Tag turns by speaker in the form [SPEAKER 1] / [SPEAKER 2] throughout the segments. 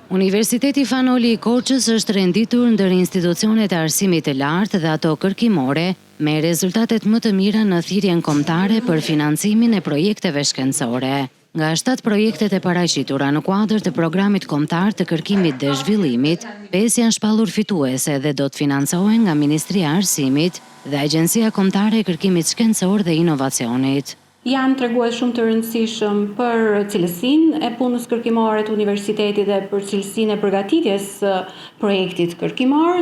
[SPEAKER 1] Universiteti Fanoli i Korçës është renditur ndër institucionet e arsimit të lartë dhe ato kërkimore me rezultatet më të mira në thirrjen kombëtare për financimin e projekteve shkencore. Nga 7 projektet e paraqitura në kuadër të programit kombëtar të kërkimit dhe zhvillimit, 5 janë shpallur fituese dhe do të financohen nga Ministria e Arsimit dhe Agjencia Kombëtare e Kërkimit Shkencor dhe Inovacionit.
[SPEAKER 2] Janë tregues shumë të rëndësishëm për cilësinë e punës kërkimore të universitetit dhe për cilësinë e përgatitjes projektit kërkimor.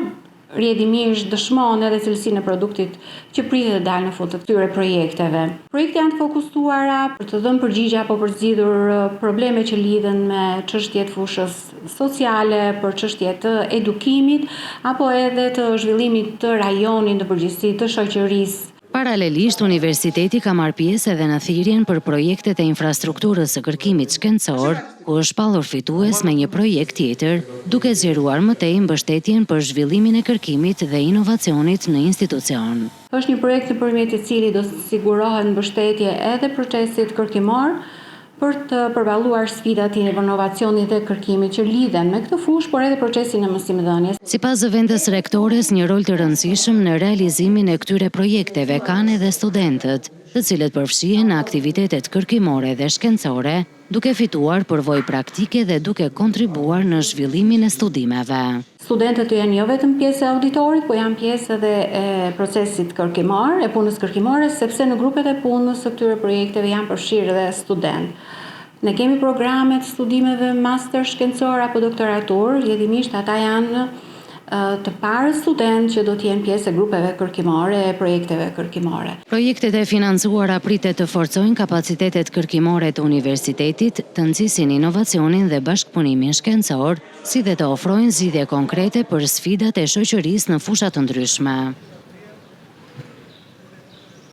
[SPEAKER 2] Rrjedhimisht dëshmon edhe cilësinë e produktit që pritet të dalë në fund të këtyre projekteve. Projektet janë të fokusuara për të dhënë përgjigje apo për zgjidhur probleme që lidhen me çështjet fushës sociale, për çështjet të edukimit apo edhe të zhvillimit të rajonit në përgjithësi të shoqërisë.
[SPEAKER 1] Paralelisht, universiteti ka marrë pjesë edhe në thirrjen për projektet e infrastrukturës së kërkimit shkencor, ku është shpallur fitues me një projekt tjetër, duke zgjeruar më tej mbështetjen për zhvillimin e kërkimit dhe inovacionit në institucion.
[SPEAKER 2] Është një projekt nëpërmjet të cilit do të sigurohet mbështetje edhe procesit kërkimor për të përballuar sfidat e inovacionit dhe kërkimit që lidhen me këtë fushë, por edhe procesin e mësimdhënies.
[SPEAKER 1] Sipas zëvendës rektores, një rol të rëndësishëm në realizimin e këtyre projekteve kanë edhe studentët, të cilët përfshihen në aktivitetet kërkimore dhe shkencore, duke fituar përvojë praktike dhe duke kontribuar në zhvillimin e studimeve.
[SPEAKER 2] Studentët janë jo vetëm pjesë e auditorit, po janë pjesë edhe e procesit kërkimor, e punës kërkimore, sepse në grupet e punës së këtyre projekteve janë përfshirë edhe studentë. Ne kemi programe të studimeve master shkencor apo doktoratur, rrjedhimisht ata janë të parë studentë që do të jenë pjesë e grupeve kërkimore e projekteve kërkimore.
[SPEAKER 1] Projektet e financuara pritet të forcojnë kapacitetet kërkimore të universitetit, të nxisin inovacionin dhe bashkëpunimin shkencor, si dhe të ofrojnë zgjidhje konkrete për sfidat e shoqërisë në fusha të ndryshme.